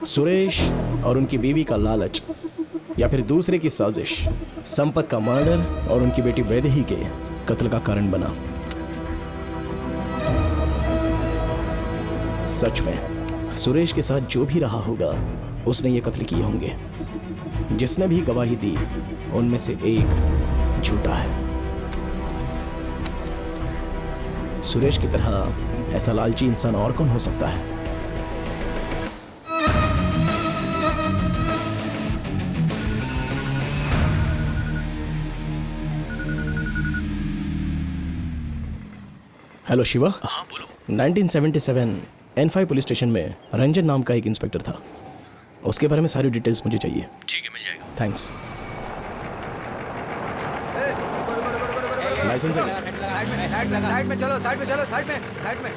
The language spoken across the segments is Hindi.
सुरेश और उनकी बीवी का लालच या फिर दूसरे की साजिश संपत का मर्डर और उनकी बेटी वैदेही के कत्ल का कारण बना। सच में सुरेश के साथ जो भी रहा होगा उसने ये कत्ल किए होंगे। जिसने भी गवाही दी उनमें से एक झूठा है। सुरेश की तरह ऐसा लालची इंसान और कौन हो सकता है? हेलो शिवा। हाँ बोलो। 1977 N5 पुलिस स्टेशन में रंजन नाम का एक इंस्पेक्टर था। उसके बारे में सारी डिटेल्स मुझे चाहिए। ठीक है, मिल जाएगा। थैंक्स। लाइसेंस साइड में चलो, साइड में।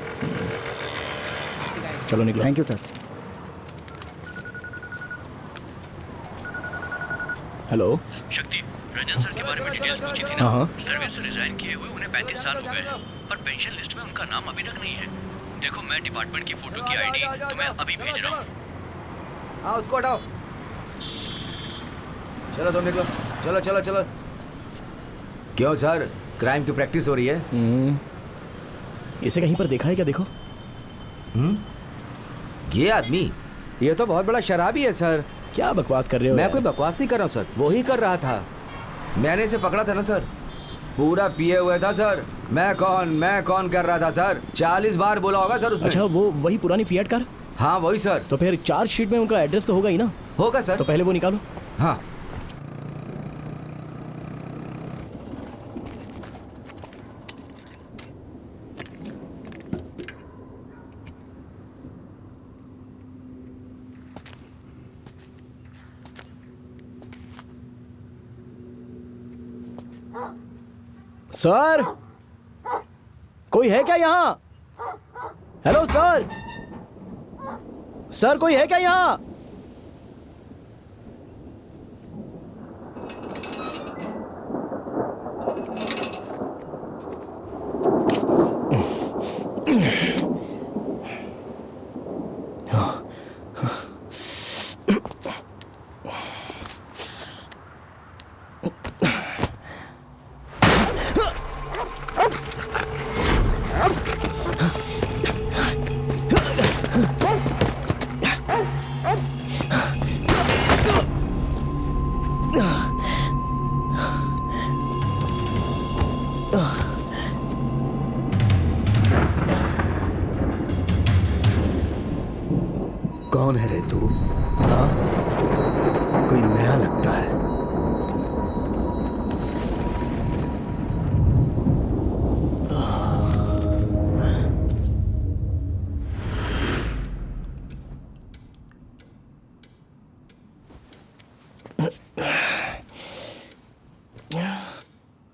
चलो निकलो। Thank you sir. हेलो। शक्ति, रंजन सर के बारे में डिटेल्स पूछी थी ना? हाँ। सर्विस से रिजाइन किए हुए उन्हें 35 साल हो गए हैं, पर पेंशन लिस्ट में उनका नाम अभी तक नहीं है। देखो, मैं डिपार्टमेंट की फोटो की आईडी तुम्हें अभी भेज रहा हूँ। हाँ, उसको हटाओ। चलो तुम निकलो। चलो। क्यों सर, क्राइम की प्रैक्टिस हो रही है? इसे कहीं पर देखा है क्या? देखो। ये आदमी, ये तो बहुत बड़ा शराबी है सर। क्या बकवास कर रहे हो? मैं कोई बकवास नहीं कर रहा हूँ सर, वो ही कर रहा था। मैंने इसे पकड़ा था ना सर, पूरा पिए हुए था सर। मैं कौन कर रहा था सर? 40 बार बोला होगा सर उसने। अच्छा, वो वही पुरानी फिएट कार? हाँ वही सर। तो फिर चार्जशीट में उनका एड्रेस तो होगा ही ना? होगा सर। तो पहले वो निकालो। हाँ। सर, कोई है क्या यहाँ? Hello sir. सर, कोई है क्या यहाँ? कौन है रे तू? हाँ, कोई नया लगता है।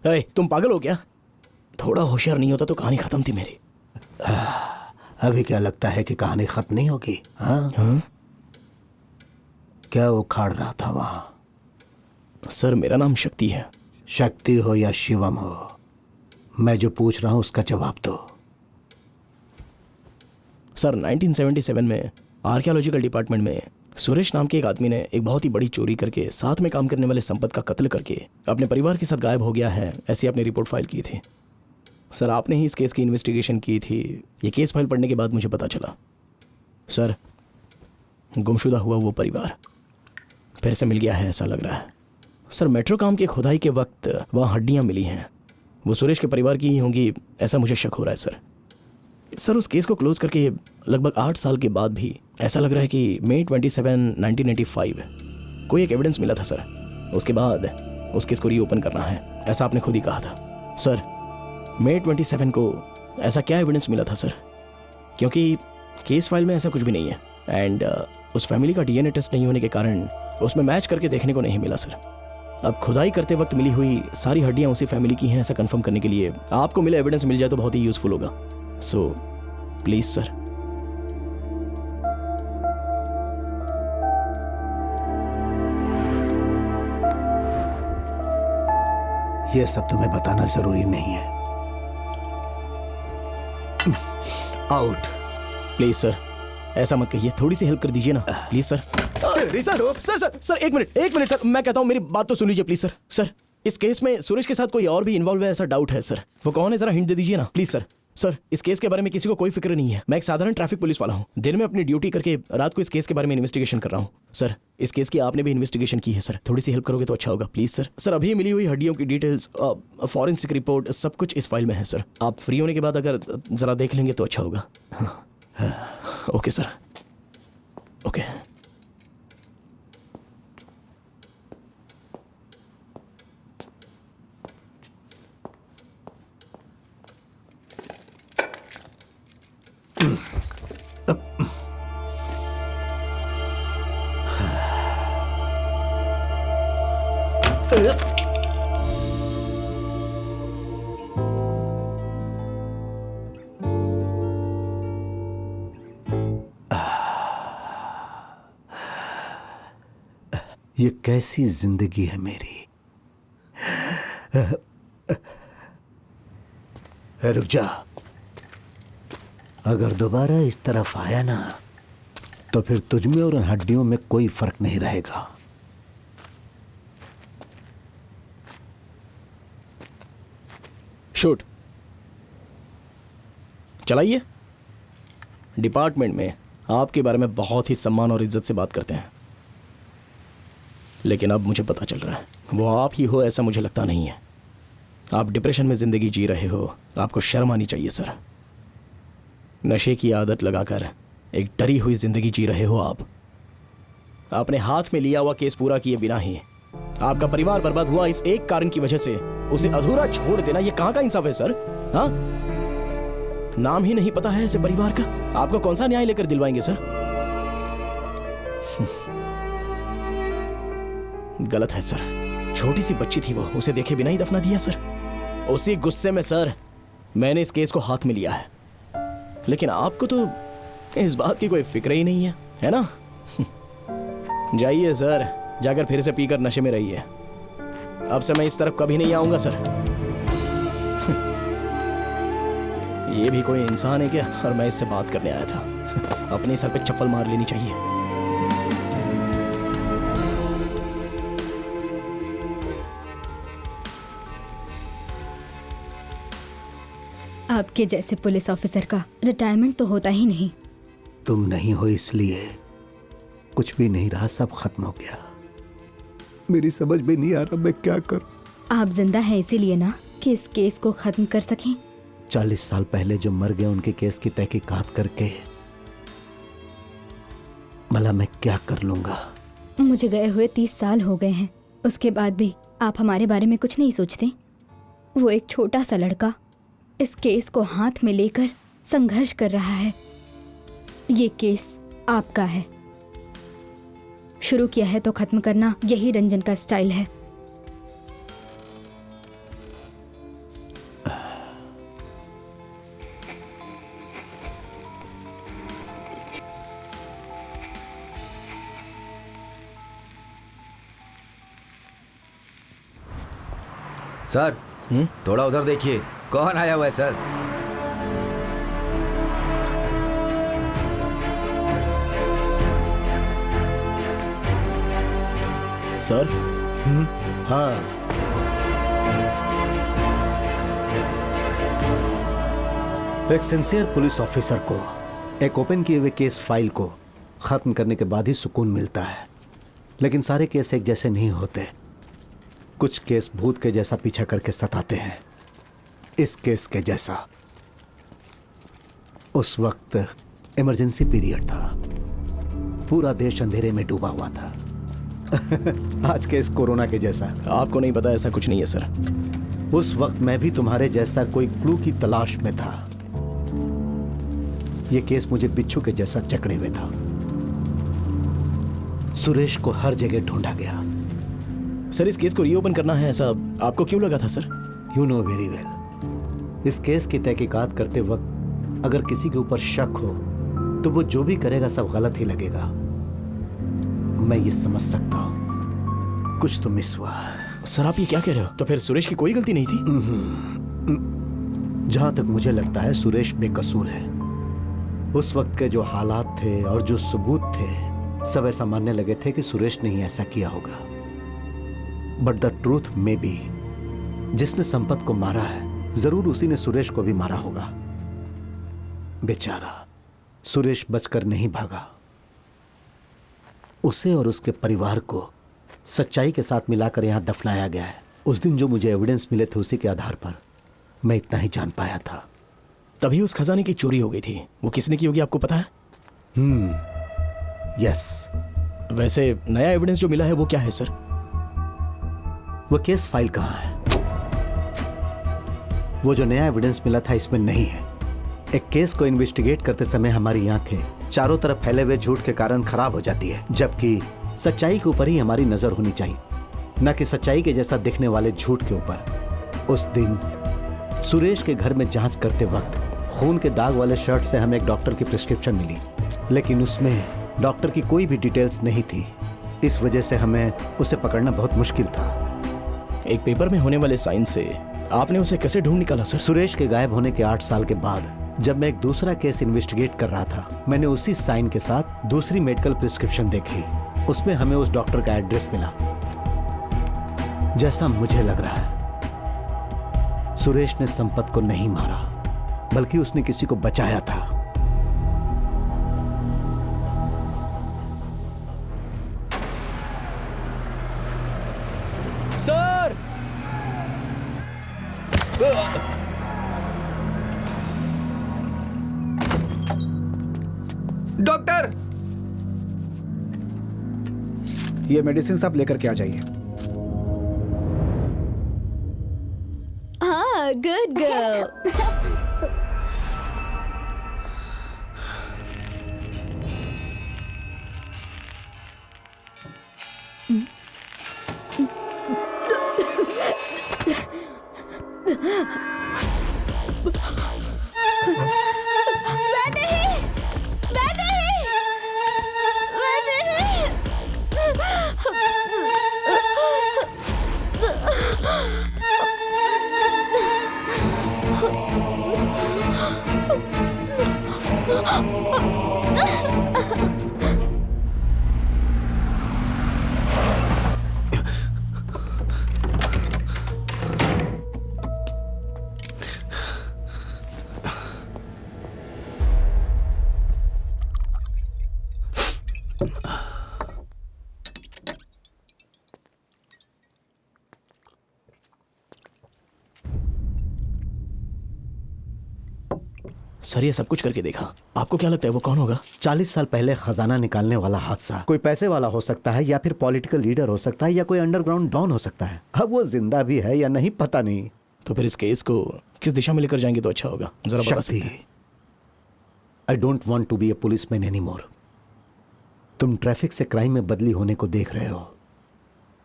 अरे, तुम पागल हो क्या? थोड़ा होशियार नहीं होता तो कहानी खत्म थी मेरी। अभी क्या लगता है कि कहानी खत्म नहीं होगी? हाँ? हाँ? क्या उखाड़ रहा था वहां? सर, मेरा नाम शक्ति है। शक्ति हो या शिवम हो, मैं जो पूछ रहा हूं उसका जवाब दो। सर, 1977 में आर्कियोलॉजिकल डिपार्टमेंट में सुरेश नाम के एक आदमी ने एक बहुत ही बड़ी चोरी करके साथ में काम करने वाले संपत का कत्ल करके अपने परिवार के साथ गायब हो गया है, ऐसी आपने रिपोर्ट फाइल की थी। सर, आपने ही इस केस की इन्वेस्टिगेशन की थी। ये केस फाइल पढ़ने के बाद मुझे पता चला, सर, गुमशुदा हुआ वो परिवार फिर से मिल गया है, ऐसा लग रहा है। सर, मेट्रो काम की खुदाई के वक्त वहाँ हड्डियाँ मिली हैं, वो सुरेश के परिवार की ही होंगी, ऐसा मुझे शक हो रहा है। सर, उस केस को क्लोज करके लगभग 8 साल के बाद भी ऐसा लग रहा है कि मई 27, 1995 कोई एक एविडेंस मिला था सर। उसके बाद उस केस को रीओपन करना है, ऐसा आपने खुद ही कहा था। सर, मई 27 को ऐसा क्या एविडेंस मिला था सर? क्योंकि केस फाइल में ऐसा कुछ भी नहीं है एंड उस फैमिली का डीएनए टेस्ट नहीं होने के कारण उसमें मैच करके देखने को नहीं मिला सर। अब खुदाई करते वक्त मिली हुई सारी हड्डियां उसी फैमिली की हैं, ऐसा कंफर्म करने के लिए आपको मिला एविडेंस मिल जाए तो बहुत ही यूजफुल होगा। So please sir. यह सब तुम्हें बताना जरूरी नहीं है। आउट। प्लीज सर, ऐसा मत कहिए, थोड़ी सी हेल्प कर दीजिए ना प्लीज सर। सर एक मिनट सर, मैं कहता हूँ मेरी बात तो सुन लीजिए प्लीज सर। सर इस केस में सुरेश के साथ कोई और भी इन्वॉल्व है ऐसा डाउट है सर। वो कौन है जरा हिंट दे दीजिए ना प्लीज सर। सर इस केस के बारे में किसी को कोई फिक्र नहीं है। मैं एक साधारण ट्रैफिक पुलिस वाला हूँ, दिन में अपनी ड्यूटी करके रात को इस केस के बारे में इन्वेस्टिगेशन कर रहा हूँ। सर इस केस की आपने भी इन्वेस्टिगेशन की है सर, थोड़ी सी हेल्प करोगे तो अच्छा होगा प्लीज सर। सर अभी मिली हुई हड्डियों की डिटेल्स, फॉरेंसिक रिपोर्ट, सब कुछ इस फाइल में है सर। आप फ्री होने के बाद अगर जरा देख लेंगे तो अच्छा होगा। Okay sir, okay. ये कैसी जिंदगी है मेरी। रुक जा, अगर दोबारा इस तरफ आया ना तो फिर तुझ में और उन हड्डियों में कोई फर्क नहीं रहेगा। शूट चलाइए। डिपार्टमेंट में आपके बारे में बहुत ही सम्मान और इज्जत से बात करते हैं, लेकिन अब मुझे पता चल रहा है वो आप ही हो ऐसा मुझे लगता नहीं है। आप डिप्रेशन में जिंदगी जी रहे हो, आपको शर्म आनी चाहिए सर। नशे की आदत लगाकर एक डरी हुई जिंदगी जी रहे हो आप। आपने हाथ में लिया हुआ केस पूरा किए बिना ही आपका परिवार बर्बाद हुआ इस एक कारण की वजह से, उसे अधूरा छोड़ देना ये कहां का इंसाफ है सर? हाँ, नाम ही नहीं पता है ऐसे परिवार का, आपको कौन सा न्याय लेकर दिलवाएंगे सर? गलत है सर, छोटी सी बच्ची थी वो, उसे देखे बिना ही दफना दिया सर। उसी गुस्से में सर मैंने इस केस को हाथ में लिया है, लेकिन आपको तो इस बात की कोई फिक्र ही नहीं है ना? जाइए सर, जाकर फिर से पीकर नशे में रहिए। अब से मैं इस तरफ कभी नहीं आऊंगा सर। ये भी कोई इंसान है क्या? और मैं इससे बात करने आया था। अपने सर पे चप्पल मार लेनी चाहिए। आपके जैसे पुलिस ऑफिसर का रिटायरमेंट तो होता ही नहीं। तुम नहीं हो इसलिए कुछ भी नहीं रहा, सब खत्म हो गया। मेरी समझ में नहीं आ रहा मैं क्या करूं। आप जिंदा हैं इसीलिए ना कि इस केस को खत्म कर सकें। 40 साल पहले जो मर गए उनके केस की तहकीकात करके भला मैं क्या कर लूंगा। मुझे गए हुए 30 साल हो गए हैं, उसके बाद भी आप हमारे बारे में कुछ नहीं सोचते। वो एक छोटा सा लड़का इस केस को हाथ में लेकर संघर्ष कर रहा है। ये केस आपका है, शुरू किया है तो खत्म करना यही रंजन का स्टाइल है। सर थोड़ा उधर देखिए, कौन आया हुआ है सर? सर हाँ, एक सिंसियर पुलिस ऑफिसर को एक ओपन किए हुए केस फाइल को खत्म करने के बाद ही सुकून मिलता है, लेकिन सारे केस एक जैसे नहीं होते। कुछ केस भूत के जैसा पीछा करके सताते हैं, इस केस के जैसा। उस वक्त इमरजेंसी पीरियड था, पूरा देश अंधेरे में डूबा हुआ था। आज केस कोरोना के जैसा। आपको नहीं पता, ऐसा कुछ नहीं है सर। उस वक्त मैं भी तुम्हारे जैसा कोई क्लू की तलाश में था। यह केस मुझे बिच्छू के जैसा जकड़े हुए था। सुरेश को हर जगह ढूंढा गया। सर इस केस को रीओपन करना है ऐसा आपको क्यों लगा था sir? You know very well, इस केस की तहकीकात करते वक्त अगर किसी के ऊपर शक हो तो वो जो भी करेगा सब गलत ही लगेगा। मैं ये समझ सकता हूं कुछ तो मिस हुआ। सर आप ये क्या कह रहे हो? तो फिर सुरेश की कोई गलती नहीं थी? जहां तक मुझे लगता है सुरेश बेकसूर है। उस वक्त के जो हालात थे और जो सबूत थे, सब ऐसा मानने लगे थे कि सुरेश ने ही ऐसा किया होगा। बट द ट्रूथ में बी, जिसने संपत को मारा है जरूर उसी ने सुरेश को भी मारा होगा। बेचारा सुरेश बचकर नहीं भागा। उसे और उसके परिवार को सच्चाई के साथ मिलाकर यहां दफनाया गया है। उस दिन जो मुझे एविडेंस मिले थे उसी के आधार पर मैं इतना ही जान पाया था। तभी उस खजाने की चोरी हो गई थी। वो किसने की होगी आपको पता है? यस। वैसे नया एविडेंस जो मिला है वो क्या है सर? वो केस फाइल कहां है? वो जो नया एविडेंस मिला था इसमें नहीं है। एक केस को इन्वेस्टिगेट करते समय हमारी आंखें चारों तरफ फैले हुए झूठ के कारण खराब हो जाती है, जबकि सच्चाई के ऊपर ही हमारी नजर होनी चाहिए, न कि सच्चाई के जैसा दिखने वाले झूठ के ऊपर। उस दिन सुरेश के घर में जांच करते वक्त खून के दाग वाले शर्ट से हमें एक डॉक्टर की प्रिस्क्रिप्शन मिली, लेकिन उसमें डॉक्टर की कोई भी डिटेल्स नहीं थी। इस वजह से हमें उसे पकड़ना बहुत मुश्किल था। एक पेपर में होने वाले साइन से आपने उसे कैसे ढूंढ निकाला सर? सुरेश के गायब होने के 8 साल के बाद जब मैं एक दूसरा केस इन्वेस्टिगेट कर रहा था, मैंने उसी साइन के साथ दूसरी मेडिकल प्रिस्क्रिप्शन देखी। उसमें हमें उस डॉक्टर का एड्रेस मिला। जैसा मुझे लग रहा है सुरेश ने संपत को नहीं मारा, बल्कि उसने किसी को बचाया था। सर! डॉक्टर, ये मेडिसिन आप लेकर के आ जाइए। हाँ, गुड गर्ल। सर ये सब कुछ करके देखा, आपको क्या लगता है वो कौन होगा? 40 साल पहले खजाना निकालने वाला हादसा कोई पैसे वाला हो सकता है, या फिर पॉलिटिकल लीडर हो सकता है, या कोई अंडरग्राउंड डॉन हो सकता है। अब वो जिंदा भी है या नहीं पता नहीं। तो फिर इस केस को किस दिशा में लेकर जाएंगे तो अच्छा होगा, जरा बता सकते हैं? I don't want to be a policeman any more. तुम ट्रैफिक से क्राइम में बदली होने को देख रहे हो।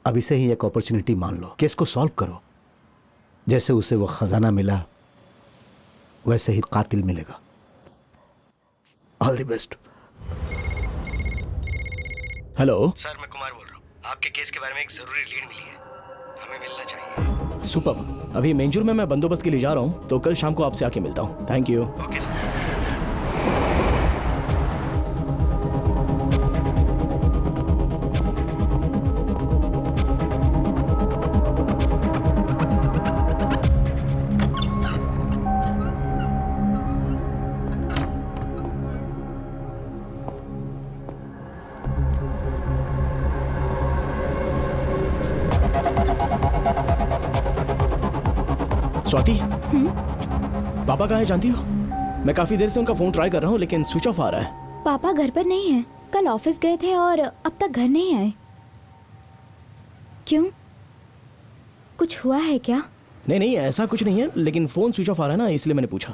अब इसे ही एक अपॉर्चुनिटी मान लो, केस को सॉल्व करो। जैसे उसे वो खजाना मिला वैसे ही कातिल मिलेगा। All the best. Hello sir, मैं कुमार बोल रहा हूँ। आपके केस के बारे में एक जरूरी लीड मिली है, हमें मिलना चाहिए। सुपर। अभी मेंजूर में मैं बंदोबस्त के लिए जा रहा हूँ, तो कल शाम को आपसे आके मिलता हूँ। Thank you. Okay sir. Swati, पापा कहाँ है जानती हो? मैं काफी देर से उनका फोन ट्राई कर रहा हूँ लेकिन स्विच ऑफ आ रहा है। पापा घर पर नहीं है, कल ऑफिस गए थे और अब तक घर नहीं आए। क्यों, कुछ हुआ है क्या? नहीं नहीं, ऐसा कुछ नहीं है, लेकिन फोन स्विच ऑफ आ रहा है ना, इसलिए मैंने पूछा।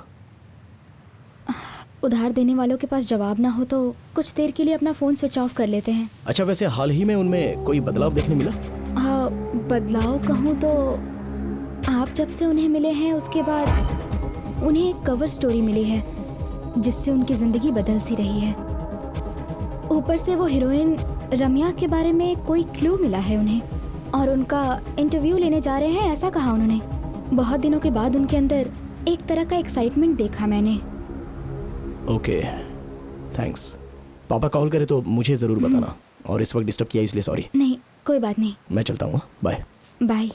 उधार देने वालों के पास जवाब ना हो तो कुछ देर के लिए अपना फोन स्विच ऑफ कर लेते हैं। अच्छा, वैसे हाल ही में उनमें कोई बदलाव देखने मिला? हाँ, बदलाव कहूँ तो आप जब से उन्हें मिले हैं उसके बाद उन्हें एक कवर स्टोरी मिली है जिससे उनकी ज़िंदगी बदल सी रही है। ऊपर से वो हीरोइन रम्या के बारे में कोई क्लू मिला है उन्हें, और उनका इंटरव्यू लेने जा रहे हैं ऐसा कहा उन्होंने। बहुत दिनों के बाद उनके अंदर एक तरह का एक्साइटमेंट देखा मैंने। Okay, thanks. पापा कॉल करे तो मुझे ज़रूर बताना, और इस वक्त डिस्टर्ब किया इसलिए सॉरी। नहीं, कोई बात नहीं। मैं चलता हूँ, बाय। बाय।